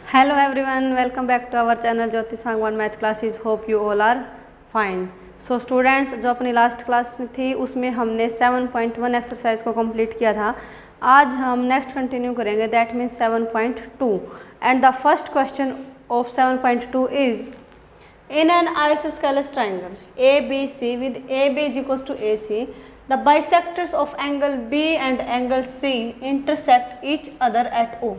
Hello everyone, welcome back to our channel Jyoti Sangwan math classes. Hope you all are fine. So students, जो अपनी last class में थी उसमें हमने 7.1 एक्सरसाइज को कंप्लीट किया था. आज हम नेक्स्ट कंटिन्यू करेंगे, that means 7.2. And the first question of 7.2 is in an isosceles triangle ABC with AB is equals to AC, the bisectors of angle B and angle C intersect each other at O.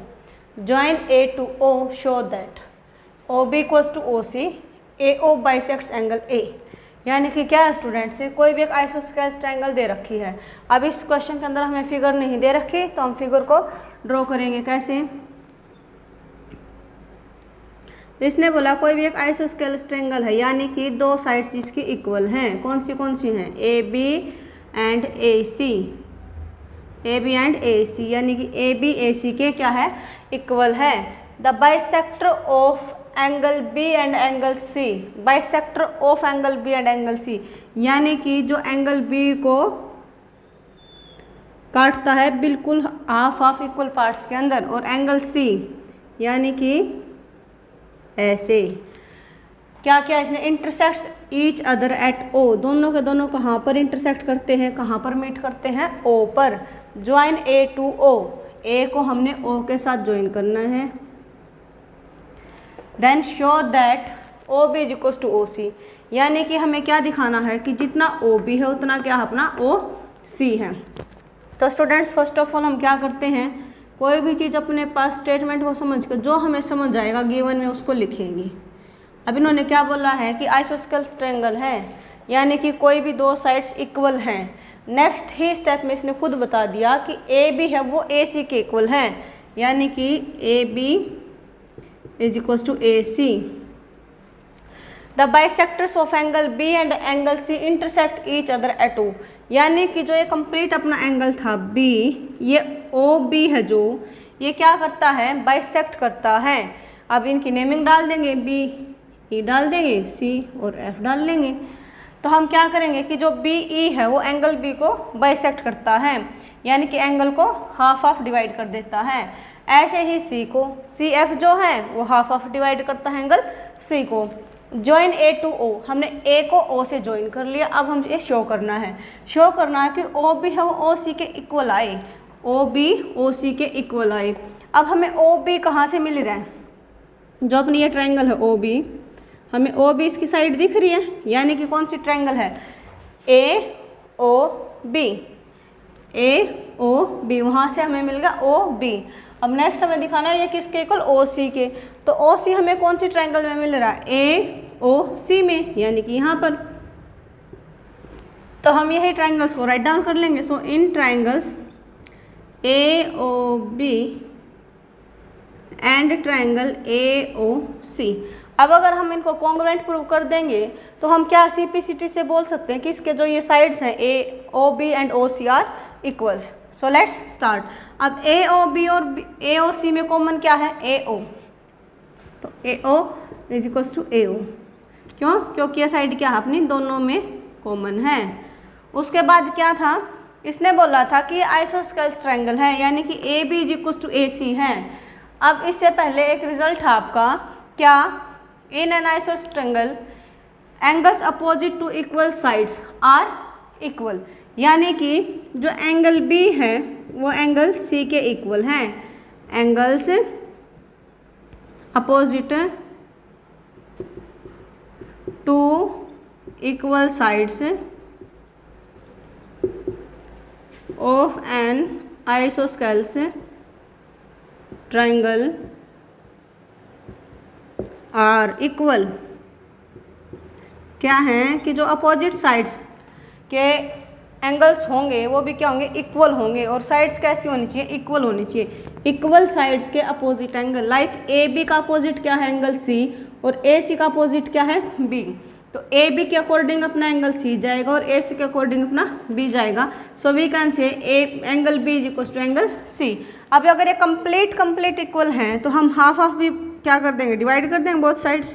Join A to O, show that OB equals to OC, AO bisects angle A. यानी कि क्या है students, कोई भी एक isosceles triangle दे रखी है. अब इस क्वेश्चन के अंदर हमें फिगर नहीं दे रखी, तो हम फिगर को ड्रॉ करेंगे. कैसे? इसने बोला कोई भी एक आइसोस्केलेस ट्रायंगल है, यानी कि दो साइड्स जिसकी इक्वल हैं. कौन सी हैं? A B and A C. A B and A C यानी कि ए बी ए सी के क्या है? इक्वल है. The bisector of angle B and angle C. Bisector of angle B and angle C यानी कि जो एंगल बी को काटता है बिल्कुल हाफ इक्वल पार्ट्स के अंदर, और एंगल सी यानी कि ऐसे. क्या क्या इसने? इंटरसेक्ट्स ईच अदर एट ओ. दोनों के दोनों कहाँ पर इंटरसेक्ट करते हैं, कहाँ पर मीट करते हैं? ओ पर. ज्वाइन ए टू ओ. ए को हमने ओ के साथ ज्वाइन करना है. Then show that O B is equals to O C. यानी कि हमें क्या दिखाना है कि जितना ओ बी है उतना क्या अपना ओ सी है. तो स्टूडेंट्स, फर्स्ट ऑफ ऑल हम क्या करते हैं, कोई भी चीज़ अपने पास स्टेटमेंट को समझ कर जो हमें समझ आएगा गिवन में उसको लिखेंगे. अब इन्होंने क्या बोला है कि आइसोस्केलेस ट्रायंगल है, यानी कि कोई भी दो साइड्स इक्वल हैं. नेक्स्ट ही स्टेप में इसने खुद बता दिया कि ए बी है वो ए सी के इक्वल है, यानी कि A B is equal to A C. The bisectors of angle B and angle C intersect each other at O. यानी कि जो ये कंप्लीट अपना एंगल था बी, ये ओ बी है जो ये क्या करता है? बाइसेक्ट करता है. अब इनकी नेमिंग डाल देंगे, बी ई डाल देंगे, सी और एफ डाल लेंगे. तो हम क्या करेंगे कि जो बी ई है वो एंगल बी को बाइसेक्ट करता है, यानी कि एंगल को हाफ डिवाइड कर देता है. ऐसे ही सी को, सी एफ जो है वो हाफ डिवाइड करता है एंगल सी को. ज्वाइन ए टू ओ. हमने ए को ओ से ज्वाइन कर लिया. अब हम ये शो करना है कि ओ बी है वो ओ सी के इक्वल आए. ओ बी ओ सी के इक्वल आए. अब हमें ओ बी कहाँ से मिल रहा है? जो अपनी ये ट्रायंगल है ओ बी, हमें ओ बी इसकी साइड दिख रही है, यानी कि कौन सी ट्रायंगल है? ए O B. A O B, वहाँ से हमें मिल गया ओ बी. अब नेक्स्ट हमें दिखाना है ये किसके इक्वल? ओ सी के. तो ओ सी हमें कौन सी ट्रायंगल में मिल रहा है? ए ओ सी में, यानी कि यहाँ पर. तो हम यही ट्रायंगल्स को राइट डाउन कर लेंगे. So in triangles A O B and triangle A O C. अब अगर हम इनको कॉन्ग्रुएंट प्रूव कर देंगे तो हम क्या सीपीसीटी से बोल सकते हैं कि इसके जो ये साइड्स हैं A O B and O C are equals. So let's start. अब ए ओ बी और ए ओ सी में कॉमन क्या है? ए ओ. तो ए O is equals to A O. क्यों? क्योंकि ये साइड क्या है अपनी दोनों में कॉमन है. उसके बाद क्या था? इसने बोला था कि आइसोस्केलेस ट्रायंगल है, यानी कि A B is equals to A C है. अब इससे पहले एक रिजल्ट था आपका क्या? In an isosceles triangle angles opposite to equal sides are equal. यानी कि जो एंगल बी है वो एंगल सी के इक्वल हैं. Angles opposite to equal sides of an isosceles triangle are equal. क्या हैं कि जो अपोजिट साइड्स के एंगल्स होंगे वो भी क्या होंगे? इक्वल होंगे. और साइड्स कैसी होनी चाहिए? इक्वल होनी चाहिए. इक्वल साइड्स के opposite angle, like A B का अपोजिट क्या है? Angle C. और ए सी का अपोजिट क्या है? बी. तो ए बी के अकॉर्डिंग अपना एंगल सी जाएगा और ए सी के अकॉर्डिंग अपना बी जाएगा. सो we can say a angle B is equal to angle C. अब अगर ये कंप्लीट इक्वल हैं तो हम हाफ भी क्या कर देंगे? डिवाइड कर देंगे बोथ साइड्स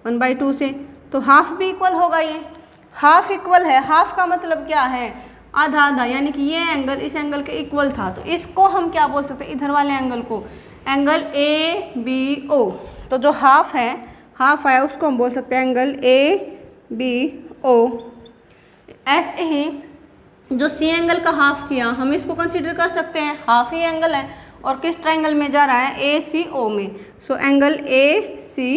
1/2 से. तो हाफ भी इक्वल होगा. ये हाफ इक्वल है. हाफ का मतलब क्या है? आधा आधा, यानी कि ये एंगल इस एंगल के इक्वल था. तो इसको हम क्या बोल सकते हैं? इधर वाले एंगल को एंगल ए बी ओ, तो जो हाफ है उसको हम बोल सकते हैं एंगल ए बी ओ। ऐसे ही जो सी एंगल का हाफ किया हम इसको कंसीडर कर सकते हैं, हाफ ही एंगल है और किस ट्रायंगल में जा रहा है, ए सी ओ में। सो एंगल ए सी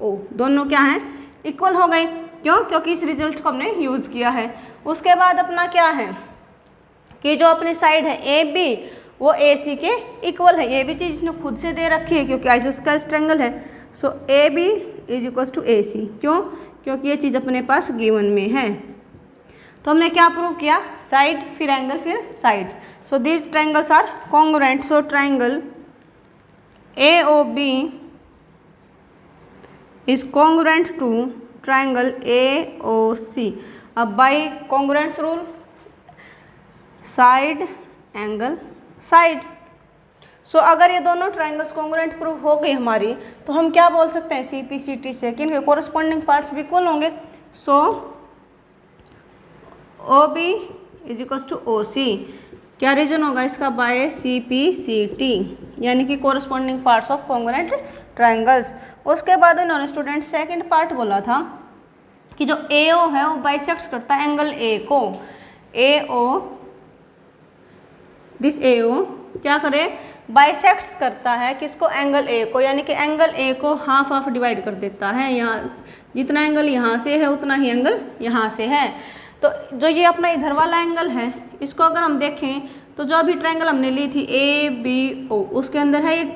ओ दोनों क्या हैं, इक्वल हो गए। क्यों? क्योंकि इस रिजल्ट को हमने यूज़ किया है। उसके बाद अपना क्या है कि जो अपनी साइड है ए बी वो ए सी के इक्वल है। ये भी चीज़ इसने खुद से दे रखी है क्योंकि आइसोस्केलेस ट्रायंगल है। So A B is equal to A C. क्यों? क्योंकि ये चीज़ अपने पास गिवन में है। तो हमने क्या प्रूव किया, साइड फिर एंगल फिर side. So these triangles are congruent. So triangle A O B is congruent to triangle A O C. अब by congruence rule side angle side. So अगर ये दोनों ट्रायंगल्स कॉन्ग्रुएंट प्रूव हो गई हमारी तो हम क्या बोल सकते हैं, सी पी सी टी से कि इनके कोरस्पॉन्डिंग पार्ट्स भी इक्वल होंगे। So O B is equal to O C, क्या रीजन होगा इसका, by C P C T, यानी कि corresponding parts of congruent triangles. उसके बाद इन्होंने स्टूडेंट सेकंड पार्ट बोला था कि जो ए ओ है वो बाइसेक्ट करता है एंगल ए को। ए ओ, दिस ए ओ क्या करे, बाइसेक्ट्स करता है किसको, एंगल ए को, यानी कि एंगल ए को हाफ हाफ डिवाइड कर देता है। यहाँ जितना एंगल यहाँ से है उतना ही एंगल यहाँ से है। तो जो ये अपना इधर वाला एंगल है इसको अगर हम देखें तो जो अभी ट्रायंगल हमने ली थी ए बी ओ उसके अंदर है ये,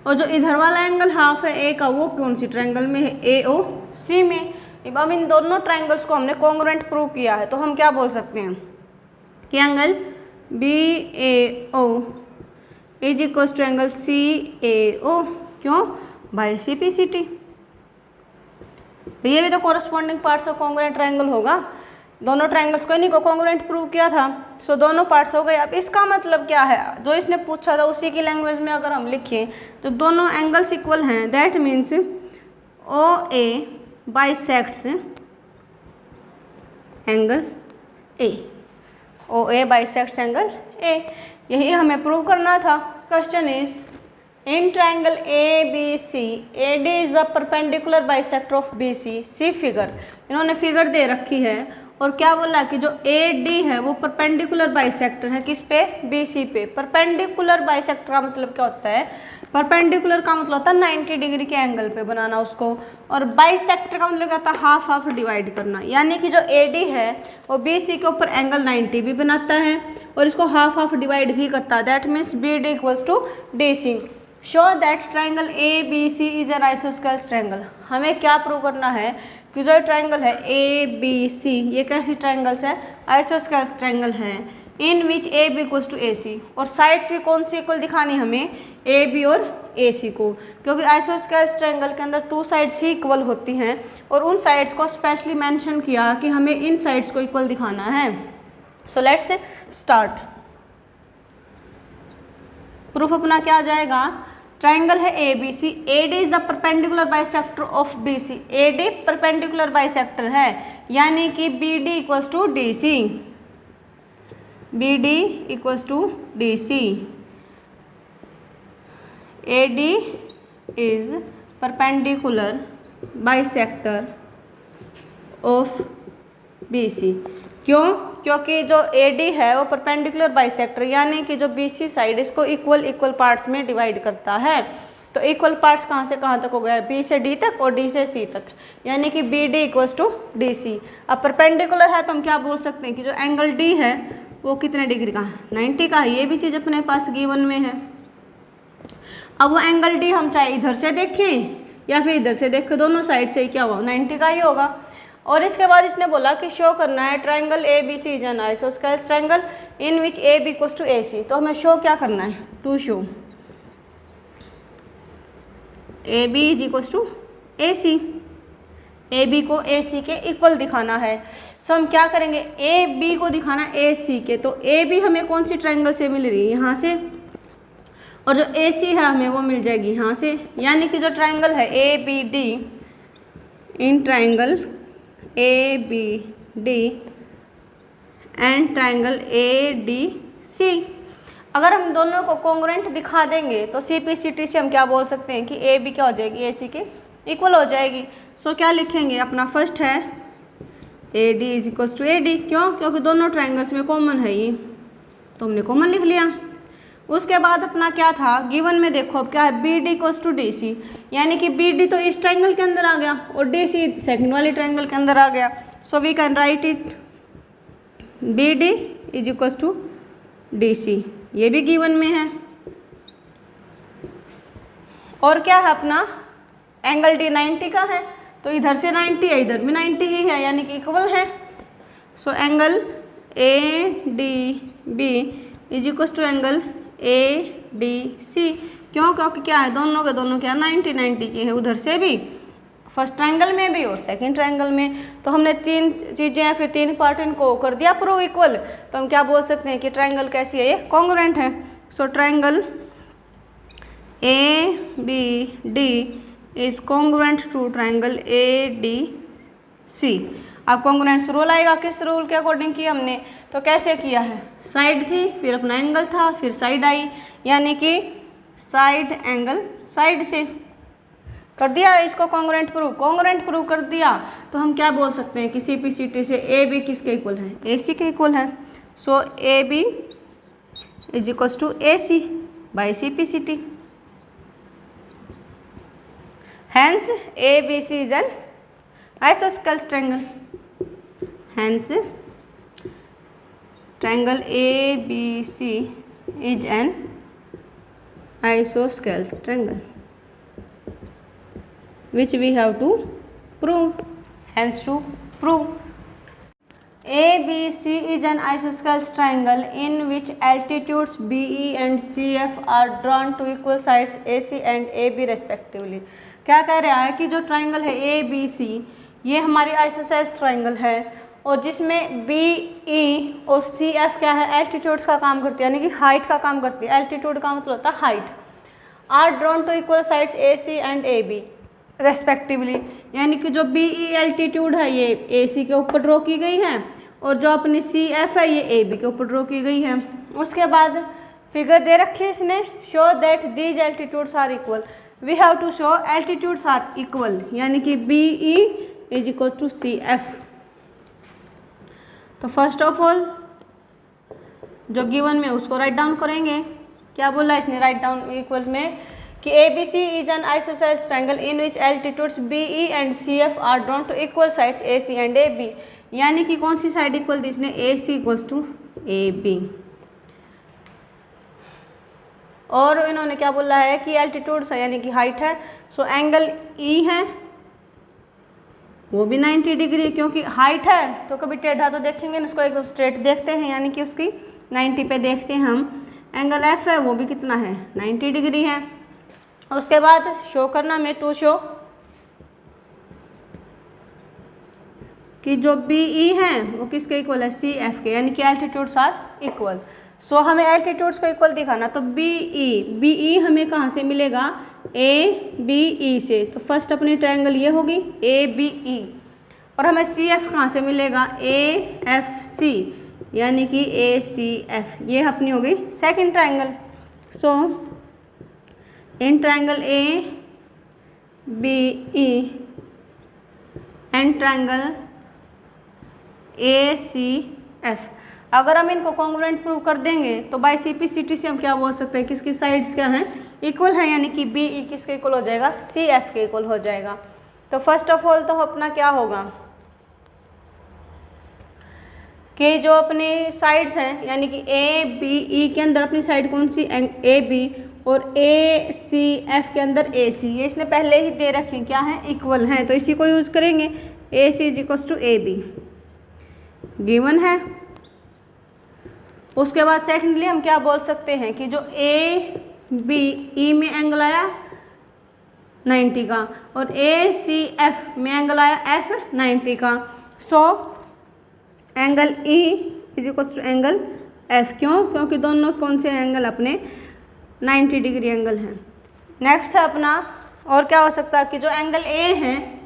और जो इधर वाला एंगल हाफ है ए का वो कौन सी ट्रायंगल में है, ए ओ सी में। अब इन दोनों ट्रायंगल्स को हमने कॉन्ग्रुएंट प्रूव किया है तो हम क्या बोल सकते हैं कि angle B A O is equal to angle C A O. क्यों? By C P C T. ये भी तो corresponding parts of congruent triangle होगा। दोनों ट्रायंगल्स को इन्हीं को कॉन्ग्रुएंट प्रूव किया था। सो दोनों पार्ट्स हो गए। अब इसका मतलब क्या है, जो इसने पूछा था उसी की लैंग्वेज में अगर हम लिखें तो दोनों एंगल्स इक्वल हैं, that means O A bisects angle A, O A bisects angle A. यही हमें प्रूव करना था। Question is in triangle A B C A D is the perpendicular bisector of B C. See figure, इन्होंने figure दे रखी है और क्या बोला कि जो ए डी है वो परपेंडिकुलर बाइसेक्टर है किस पे, बी सी पे। परपेंडिकुलर बाइसेक्टर का मतलब क्या होता है, परपेंडिकुलर का मतलब होता है 90 डिग्री के एंगल पे बनाना उसको, और बाइसेक्टर का मतलब क्या होता है, हाफ हाफ डिवाइड करना। यानी कि जो ए डी है वो बी सी के ऊपर एंगल 90 भी बनाता है और इसको हाफ हाफ डिवाइड भी करता है। That means B D equals to D C. Show that triangle A B C is an isosceles triangle. हमें क्या प्रूव करना है कि जो ट्रायंगल है ए बी सी ये कैसी ट्रायंगल्स है, आइसोस्केलेस ट्रायंगल है, इन which A B equals to A सी। और साइड्स भी कौन सी इक्वल दिखानी हमें, ए बी और ए सी को, क्योंकि आइसोस्केलेस ट्रायंगल के अंदर 2 साइड्स ही इक्वल होती हैं और उन साइड्स को स्पेशली मेंशन किया कि हमें इन साइड्स को इक्वल दिखाना है। सो लेट्स स्टार्ट। प्रूफ अपना क्या आ जाएगा, ट्रायंगल है A B C, A D is the perpendicular bisector of B C. A D perpendicular bisector है यानी कि B D equals to D C, B D equals to D C. A D is perpendicular bisector of B C. क्यों? क्योंकि जो A D है वो perpendicular bisector यानी कि जो बी सी साइड इसको इक्वल पार्ट्स में डिवाइड करता है। तो इक्वल पार्ट्स कहाँ से कहाँ तक हो गया, बी से डी तक और डी से सी तक, यानी कि B D equals to D C. अब परपेंडिकुलर है तो हम क्या बोल सकते हैं कि जो एंगल डी है वो कितने डिग्री का है, 90 का है। ये भी चीज़ अपने पास गिवन में है। अब वो एंगल डी हम चाहे इधर से देखें या फिर इधर से देखें, दोनों साइड से क्या हुआ, 90 का ही होगा। और इसके बाद इसने बोला कि शो करना है triangle A B C is an isosceles triangle in which A B equals to A C. तो हमें शो क्या करना है, to show A B is equals to A C. A B को ए सी के इक्वल दिखाना है। सो हम क्या करेंगे, ए बी को दिखाना ए सी के, तो ए बी हमें कौन सी ट्रायंगल से मिल रही है, यहाँ से, और जो ए सी है हमें वो मिल जाएगी यहाँ से। यानी कि जो ट्रायंगल है A B D, in triangle A B D and triangle A D C. अगर हम दोनों को कॉन्ग्रुएंट दिखा देंगे तो CPCT से हम क्या बोल सकते हैं कि AB क्या हो जाएगी, AC के इक्वल हो जाएगी। सो क्या लिखेंगे, अपना फर्स्ट है AD is equal to AD, क्यों, क्योंकि दोनों ट्राइंगल्स में कॉमन है ये, तो हमने कॉमन लिख लिया। उसके बाद अपना क्या था, गिवन में देखो अब क्या है, BD इक्वल्स टू DC, यानी कि BD तो इस ट्राइंगल के अंदर आ गया और DC सेकंड वाली ट्राइंगल के अंदर आ गया। So we can write it BD is equals to DC, ये भी गिवन में है। और क्या है अपना, एंगल D 90 का है, तो इधर से 90 है, इधर भी 90 ही है, यानी कि इक्वल है। So angle ADB is equal to angle ADC, क्यों, क्योंकि क्या है, दोनों के दोनों क्या 90 की है, उधर से भी फर्स्ट ट्रायंगल में भी और सेकंड ट्रायंगल में। तो हमने तीन चीज़ें या फिर तीन पार्ट इनको कर दिया प्रूव इक्वल, तो हम क्या बोल सकते हैं कि ट्रायंगल कैसी है, ये कॉन्ग्रुएंट है। So triangle ABD is congruent to triangle ADC। अब कॉन्ग्रुएंस रूल आएगा, किस रूल के अकॉर्डिंग किया हमने, तो कैसे किया है, साइड थी, फिर अपना एंगल था, फिर साइड आई, यानी कि साइड एंगल साइड से कर दिया इसको कॉन्ग्रुएंट प्रूव कर दिया। तो हम क्या बोल सकते हैं कि CPCT से AB किसके इक्वल है, AC के इक्वल है। So AB is equal to AC by CPCT, hence ABC is an isosceles triangle, hence triangle ABC is an isosceles triangle which we have to prove, hence to prove ABC is an isosceles triangle in which altitudes BE and CF are drawn to equal sides AC and AB respectively। क्या कह रहा है कि जो triangle है ABC ये हमारी isosceles triangle है और जिसमें BE और CF क्या है, एल्टीट्यूड्स का काम करती है, यानी कि हाइट का काम करती है। एल्टीट्यूड का मतलब होता है height. Are drawn to equal sides AC and AB respectively, यानी कि जो BE एल्टीट्यूड है ये AC के ऊपर ड्रॉ की गई है और जो अपनी CF है ये AB के ऊपर ड्रॉ की गई है। उसके बाद फिगर दे रखी है इसने, show that these altitudes are equal, we have to show altitudes are equal, यानी कि BE is equal to CF। तो फर्स्ट ऑफ ऑल जो गिवन में उसको राइट डाउन करेंगे। क्या बोला इसने राइट डाउन इक्वल में कि ABC is an isosceles triangle in which altitudes BE and CF are drawn to equal sides AC and AB, यानी कि कौन सी साइड इक्वल दी इसने, AC इक्वल्स टू AB। और इन्होंने क्या बोला है कि एल्टीट्यूड्स है यानी कि हाइट है। सो एंगल E है वो भी 90 डिग्री, क्योंकि हाइट है तो कभी टेढ़ा तो देखेंगे, इसको एकदम स्ट्रेट देखते हैं, यानी कि उसकी 90 पे देखते हैं हम। एंगल F है वो भी कितना है, 90 डिग्री है। उसके बाद शो करना में टू शो कि जो BE है वो किसके इक्वल है, CF के, यानी कि एल्टीट्यूड्स आर इक्वल। सो हमें एल्टीट्यूड्स को इक्वल दिखाना, तो BE हमें कहाँ से मिलेगा, ABE से। तो फर्स्ट अपनी ट्रायंगल ये होगी ABE, और हमें CF कहाँ से मिलेगा, AFC, यानी कि ACF, ये अपनी हो गई second triangle. So in triangle ABE and triangle ACF, अगर हम इनको कॉन्ग्रुएंट प्रूव कर देंगे तो बाय CPCT से हम क्या बोल सकते हैं, किसकी साइड्स क्या हैं, इक्वल है, यानी कि BE किसके इक्वल हो जाएगा, CF के इक्वल हो जाएगा। तो फर्स्ट ऑफ ऑल तो अपना क्या होगा कि जो अपनी साइड्स हैं, यानी कि ABE के अंदर अपनी साइड कौन सी, AB, और ACF के अंदर AC, ये इसने पहले ही दे रखे क्या है, इक्वल हैं, तो इसी को यूज़ करेंगे। AC is equal to AB given है। उसके बाद सेकेंडली हम क्या बोल सकते हैं कि जो ABE में एंगल आया 90 का और ACF में एंगल आया F 90 का। So angle E is equal to angle F, क्यों, क्योंकि दोनों कौन से एंगल अपने 90 डिग्री एंगल है। नेक्स्ट है अपना, और क्या हो सकता है कि जो एंगल A है,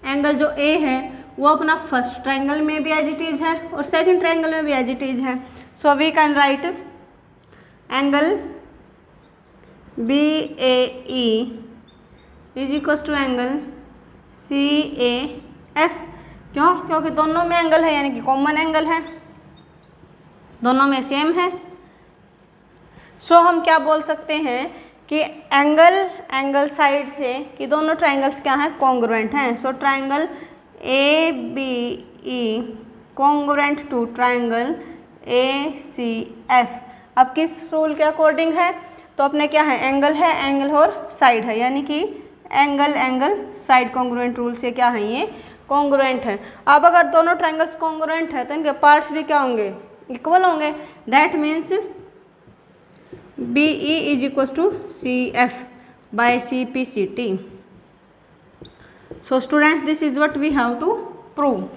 एंगल जो A है वो अपना फर्स्ट ट्रायंगल में भी एज इट इज है और सेकंड ट्रायंगल में भी एज इट इज है। So we can write angle B A E is equals to angle C A F. क्यों? क्योंकि दोनों में एंगल है, यानी कि कॉमन एंगल है, दोनों में सेम है। सो हम क्या बोल सकते हैं कि एंगल साइड से कि दोनों ट्राइंगल्स क्या हैं, कॉन्ग्रुएंट हैं। So triangle A B E congruent to triangle A C F. अब किस रूल के अकॉर्डिंग है? तो अपने क्या है, एंगल और साइड है, यानी कि एंगल साइड कॉन्ग्रुएंट रूल से क्या है, ये कॉन्ग्रुएंट है। अब अगर दोनों ट्राइंगल्स कॉन्ग्रुएंट है तो इनके पार्ट्स भी क्या होंगे, इक्वल होंगे। That means B E is equals to C F by C P C T. So students, this is what we have to prove.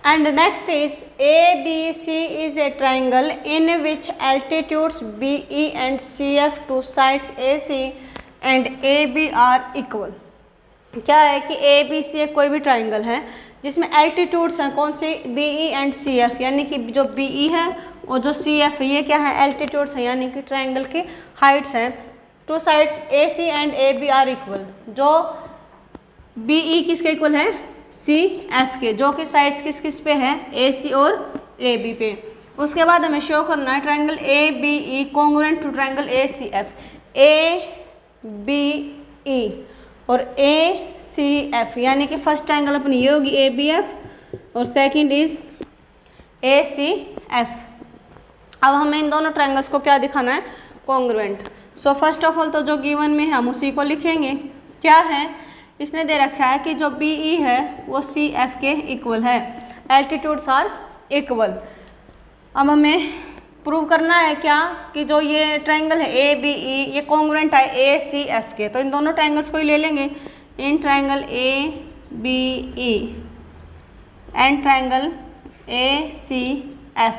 And next is ABC is a triangle in which altitudes BE and CF to sides AC and AB are equal। क्या है कि ABC एक कोई भी triangle है जिसमें altitudes हैं, कौन सी, BE एंड CF, यानी कि जो BE है और जो CF है ये क्या है, एल्टीट्यूड्स हैं, यानी कि ट्राइंगल की हाइट्स हैं। Two sides AC and AB are equal. जो BE किसके इक्वल है, CF के, जो कि साइड्स किस पे है, AC और AB पे। उसके बाद हमें शो करना है triangle ABE congruent to triangle ACF। ABE और ACF, यानी कि फर्स्ट ट्राइंगल अपनी ये होगी ABF और सेकंड इज ACF। अब हमें इन दोनों ट्राइंगल्स को क्या दिखाना है, congruent. So first of all तो जो गिवन में हम उसी को लिखेंगे। क्या है, इसने दे रखा है कि जो BE है वो CF के इक्वल है, एल्टीट्यूड्स आर इक्वल। अब हमें प्रूव करना है क्या कि जो ये ट्राइंगल है ABE ये कॉन्ग्रुएंट है ACF के। तो इन दोनों ट्राइंगल्स को ही ले लेंगे, in triangle ABE and triangle ACF।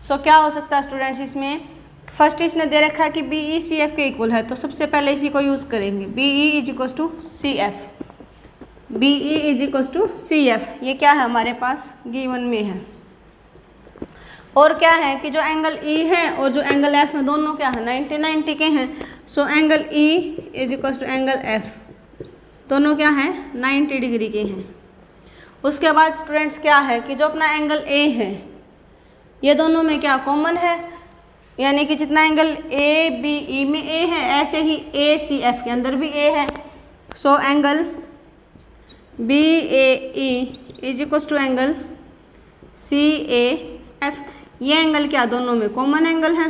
सो क्या हो सकता है स्टूडेंट्स, इसमें फर्स्ट इसने दे रखा है कि BE CF के इक्वल है, तो सबसे पहले इसी को यूज़ करेंगे। BE is equals to CF, BE is equals to CF, ये क्या है हमारे पास गिवन में है। और क्या है कि जो एंगल E है और जो एंगल F है दोनों क्या है, 90 के हैं। So angle E is equals to angle F, दोनों क्या है, 90 डिग्री के हैं। उसके बाद स्टूडेंट्स क्या है कि जो अपना एंगल A है ये दोनों में क्या कॉमन है, यानी कि जितना एंगल ABE में A है ऐसे ही ACF के अंदर भी A है। So angle BAE is equals to angle CAF, ये एंगल क्या दोनों में कॉमन एंगल है।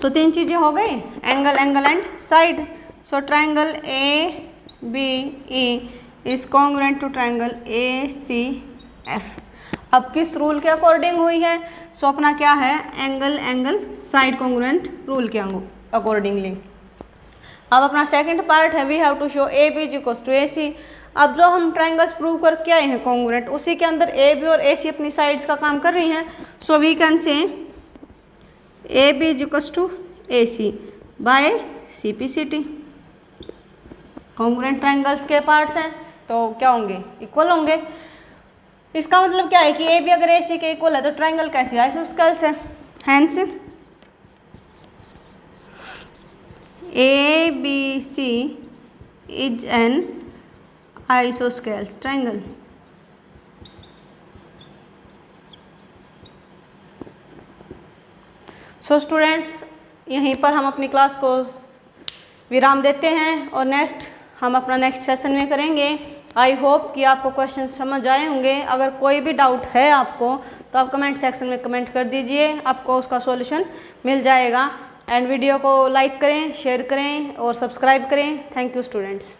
सो तीन चीज़ें हो गई, angle and side. So triangle ABE is congruent to triangle ACF। अब किस रूल के अकॉर्डिंग हुई है, सो अपना क्या है, एंगल साइड कॉन्ग्रुएंट रूल के अकॉर्डिंगली। अब अपना सेकंड पार्ट है, we have to show AB is equals to AC। अब जो हम ट्राइंगल्स प्रूव करके आए हैं कॉन्ग्रुएंट, उसी के अंदर AB और AC अपनी साइड्स का काम कर रही हैं। So we can say AB is equals to AC by CPCT। Congruent triangles के पार्ट्स हैं तो क्या होंगे, इक्वल होंगे। इसका मतलब क्या है कि AB अगर AC के इक्वल है तो ट्राइंगल कैसे, आइसोस्केल्स है। Hence ABC is an isosceles triangle. So students, यहीं पर हम अपनी क्लास को विराम देते हैं और हम अपना नेक्स्ट सेशन में करेंगे। आई होप कि आपको क्वेश्चन समझ आए होंगे। अगर कोई भी डाउट है आपको तो आप कमेंट सेक्शन में कमेंट कर दीजिए, आपको उसका सॉल्यूशन मिल जाएगा। एंड वीडियो को लाइक करें, शेयर करें और सब्सक्राइब करें। Thank you students.